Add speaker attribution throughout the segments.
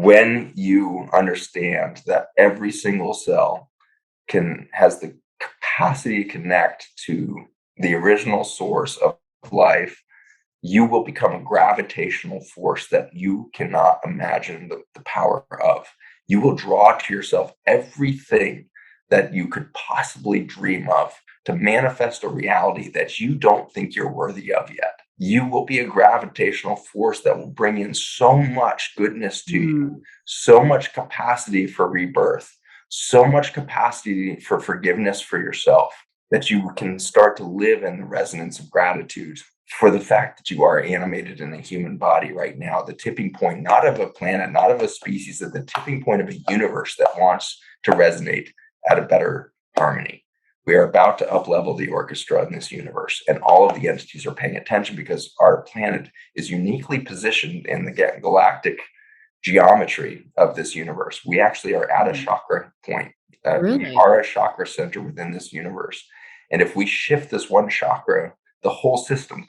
Speaker 1: when you understand that every single cell has the capacity to connect to the original source of life, you will become a gravitational force that you cannot imagine the power of. You will draw to yourself everything that you could possibly dream of to manifest a reality that you don't think you're worthy of yet. You will be a gravitational force that will bring in so much goodness to you, so much capacity for rebirth, so much capacity for forgiveness for yourself, that you can start to live in the resonance of gratitude for the fact that you are animated in a human body right now, the tipping point, not of a planet, not of a species, at the tipping point of a universe that wants to resonate at a better harmony. We are about to up-level the orchestra in this universe, and all of the entities are paying attention because our planet is uniquely positioned in the galactic geometry of this universe. We actually are at a chakra point. We are a chakra center within this universe. And if we shift this one chakra, the whole system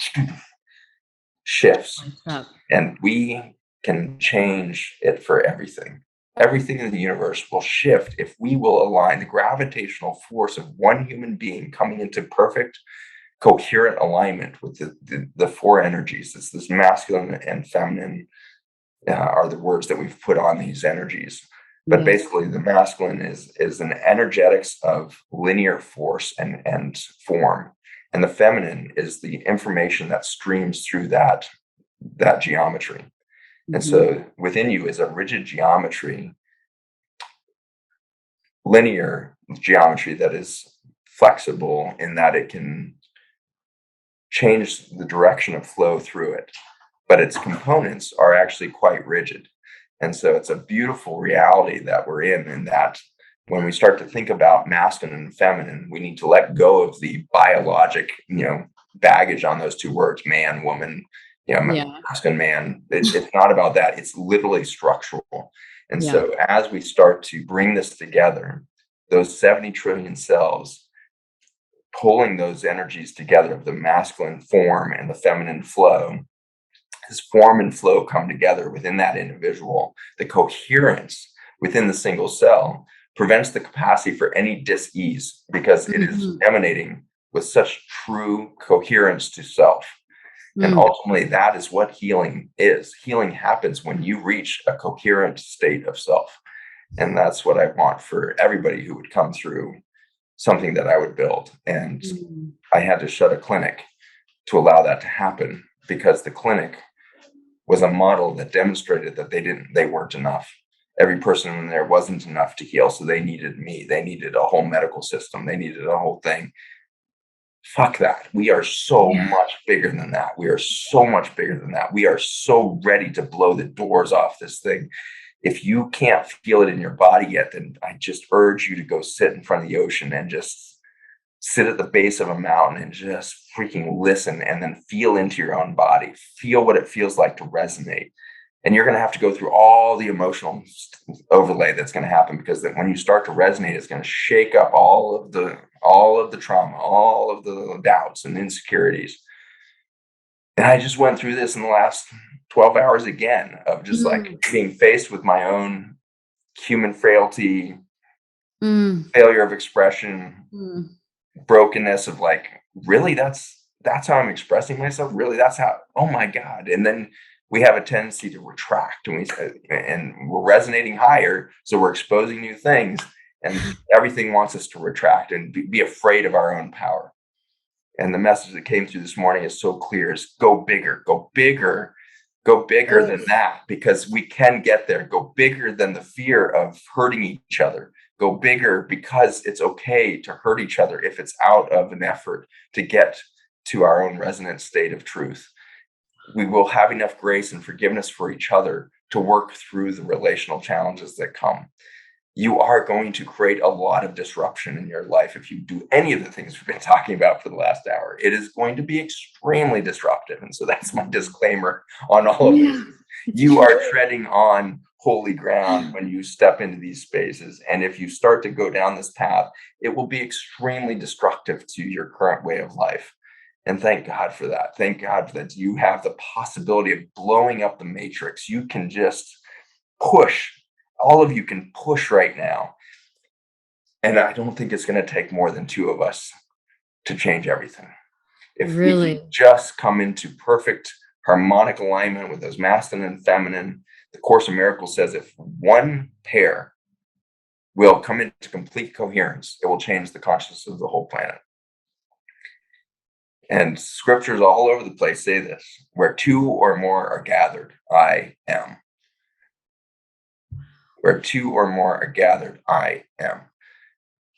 Speaker 1: shifts, and we can change it for everything. Everything in the universe will shift if we will align the gravitational force of one human being coming into perfect, coherent alignment with the four energies. It's this masculine and feminine are the words that we've put on these energies. But basically, the masculine is an energetics of linear force and form. And the feminine is the information that streams through that geometry. And so within you is a rigid geometry, linear geometry that is flexible in that it can change the direction of flow through it. But its components are actually quite rigid. And so it's a beautiful reality that we're in that when we start to think about masculine and feminine, we need to let go of the biologic, baggage on those two words, man, woman, masculine, man. It's not about that. It's literally structural. And so as we start to bring this together, those 70 trillion cells, pulling those energies together of the masculine form and the feminine flow, as form and flow come together within that individual, the coherence within the single cell prevents the capacity for any dis-ease because it is emanating with such true coherence to self. And ultimately, that is what healing is. Healing happens when you reach a coherent state of self. And that's what I want for everybody who would come through something that I would build. And I had to shut a clinic to allow that to happen because the clinic was a model that demonstrated that they weren't enough. Every person in there wasn't enough to heal. So they needed me. They needed a whole medical system. They needed a whole thing. Fuck that. We are so much bigger than that. We are so much bigger than that. We are so ready to blow the doors off this thing. If you can't feel it in your body yet, then I just urge you to go sit in front of the ocean and just sit at the base of a mountain and just freaking listen and then feel into your own body. Feel what it feels like to resonate. And you're going to have to go through all the emotional overlay that's going to happen because then when you start to resonate, it's going to shake up all of the trauma, all of the doubts and insecurities. And I just went through this in the last 12 hours again of just like being faced with my own human frailty, failure of expression, brokenness of like, really, that's how I'm expressing myself. Really, that's how, oh my God. And then we have a tendency to retract and we're resonating higher. So we're exposing new things and everything wants us to retract and be afraid of our own power. And the message that came through this morning is so clear: is go bigger, go bigger, go bigger than that, because we can get there. Go bigger than the fear of hurting each other. Go bigger because it's okay to hurt each other if it's out of an effort to get to our own resonant state of truth. We will have enough grace and forgiveness for each other to work through the relational challenges that come. You are going to create a lot of disruption in your life if you do any of the things we've been talking about for the last hour. It is going to be extremely disruptive. And so that's my disclaimer on all of this. You are treading on holy ground when you step into these spaces. And if you start to go down this path, it will be extremely destructive to your current way of life. And thank God for that. Thank God that you have the possibility of blowing up the matrix. You can just push. All of you can push right now. And I don't think it's going to take more than two of us to change everything. If we
Speaker 2: Really?
Speaker 1: can just come into perfect harmonic alignment with those masculine and feminine, the Course in Miracles says if one pair will come into complete coherence, it will change the consciousness of the whole planet. And scriptures all over the place say this: where two or more are gathered, I am. Where two or more are gathered, I am.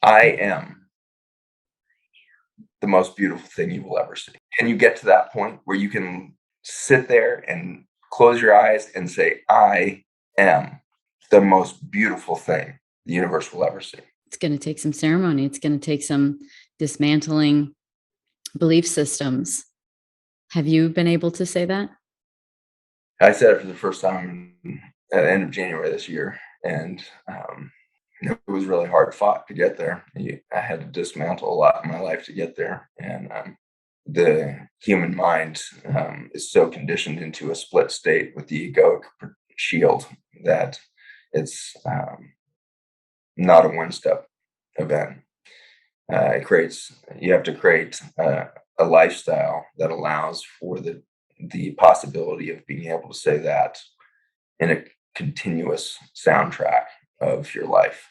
Speaker 1: I am the most beautiful thing you will ever see. Can you get to that point where you can sit there and close your eyes and say, I am the most beautiful thing the universe will ever see?
Speaker 2: It's going to take some ceremony. It's going to take some dismantling belief systems. Have you been able to say that?
Speaker 1: I said it for the first time at the end of January this year, and it was really hard fought to get there. I had to dismantle a lot in my life to get there, and the human mind is so conditioned into a split state with the egoic shield that it's not a one-step event. You have to create a lifestyle that allows for the possibility of being able to say that in a continuous soundtrack of your life,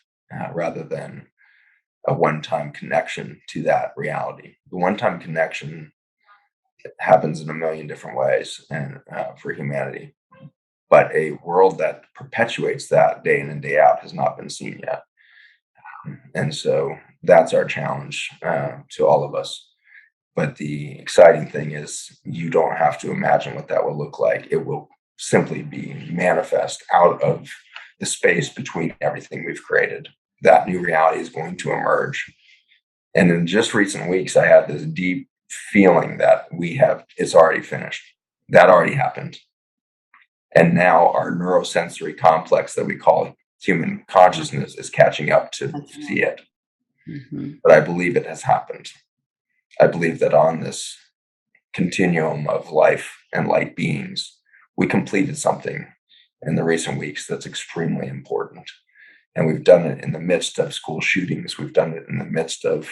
Speaker 1: rather than a one-time connection to that reality. The one-time connection happens in a million different ways, and for humanity, but a world that perpetuates that day in and day out has not been seen yet. And so that's our challenge to all of us. But the exciting thing is you don't have to imagine what that will look like. It will simply be manifest out of the space between everything we've created. That new reality is going to emerge. And in just recent weeks, I had this deep feeling that it's already finished. That already happened. And now our neurosensory complex that we call human consciousness is catching up to see it. Mm-hmm. But I believe it has happened. I believe that on this continuum of life and light beings, we completed something in the recent weeks that's extremely important. And we've done it in the midst of school shootings. We've done it in the midst of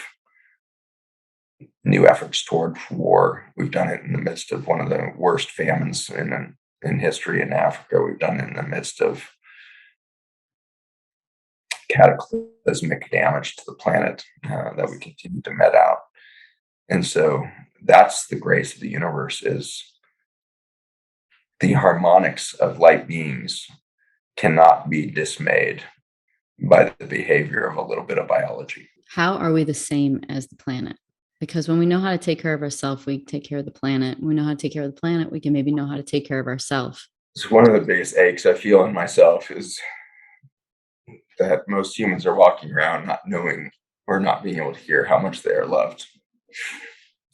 Speaker 1: new efforts toward war. We've done it in the midst of one of the worst famines in history in Africa. We've done it in the midst of cataclysmic damage to the planet that we continue to met out. And so that's the grace of the universe, is the harmonics of light beings cannot be dismayed by the behavior of a little bit of biology.
Speaker 2: How are we the same as the planet? Because when we know how to take care of ourselves, we take care of the planet. When we know how to take care of the planet, we can maybe know how to take care of ourselves.
Speaker 1: It's one of the biggest aches I feel in myself is that most humans are walking around not knowing or not being able to hear how much they are loved.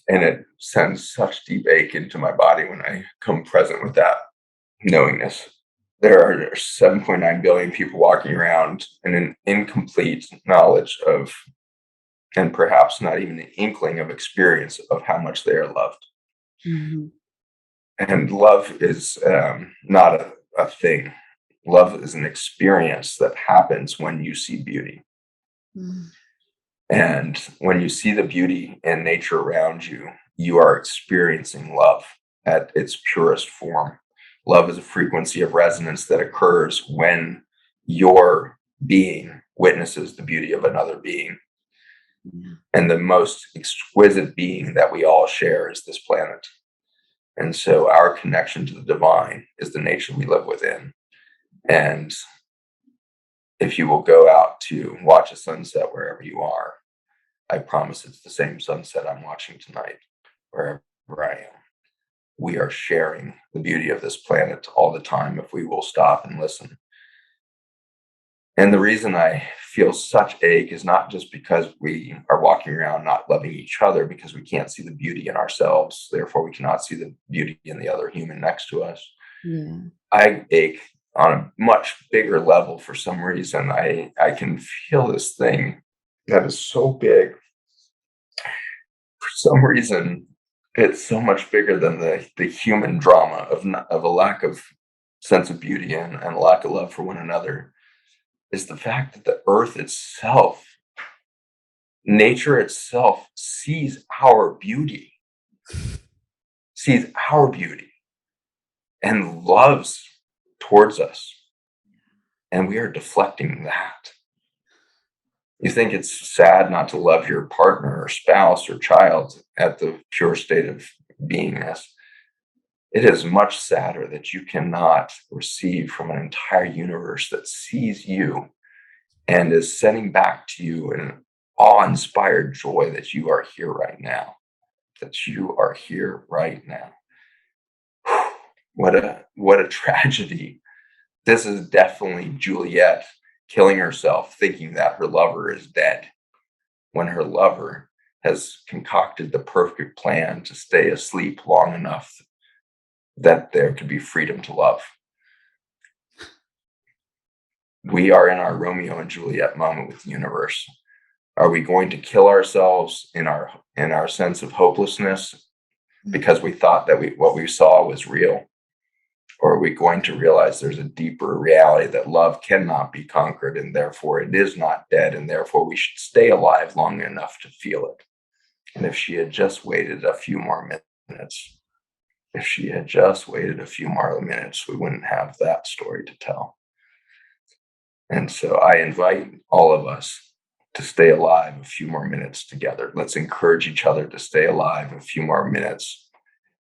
Speaker 1: And it sends such deep ache into my body when I come present with that knowingness. There are 7.9 billion people walking around in an incomplete knowledge of, and perhaps not even an inkling of experience of how much they are loved. Mm-hmm. And love is not a thing. Love is an experience that happens when you see beauty. Mm. And when you see the beauty in nature around you, you are experiencing love at its purest form. Love is a frequency of resonance that occurs when your being witnesses the beauty of another being. Yeah. And the most exquisite being that we all share is this planet. And so our connection to the divine is the nature we live within. And if you will go out to watch a sunset wherever you are, I promise it's the same sunset I'm watching tonight, wherever I am. We are sharing the beauty of this planet all the time if we will stop and listen. And the reason I feel such ache is not just because we are walking around not loving each other, because we can't see the beauty in ourselves. Therefore, we cannot see the beauty in the other human next to us. Yeah. I ache on a much bigger level for some reason. I can feel this thing that is so big. For some reason, it's so much bigger than the human drama of a lack of sense of beauty and lack of love for one another is the fact that the earth itself, nature itself, sees our beauty, and loves towards us. And we are deflecting that. You think it's sad not to love your partner or spouse or child at the pure state of beingness. It is much sadder that you cannot receive from an entire universe that sees you and is sending back to you an awe-inspired joy that you are here right now. That you are here right now. What a tragedy. This is definitely Juliet killing herself, thinking that her lover is dead, when her lover has concocted the perfect plan to stay asleep long enough that there could be freedom to love. We are in our Romeo and Juliet moment with the universe. Are we going to kill ourselves in our sense of hopelessness because we thought that what we saw was real? Or are we going to realize there's a deeper reality that love cannot be conquered, and therefore it is not dead, and therefore we should stay alive long enough to feel it? And if she had just waited a few more minutes, we wouldn't have that story to tell. And so I invite all of us to stay alive a few more minutes together. Let's encourage each other to stay alive a few more minutes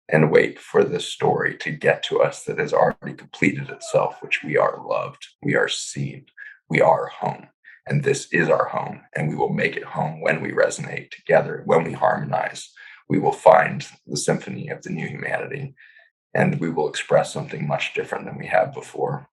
Speaker 1: and wait for this story to get to us that has already completed itself, which we are loved, we are seen, we are home. And this is our home, and we will make it home when we resonate together, when we harmonize. We will find the symphony of the new humanity, and we will express something much different than we have before.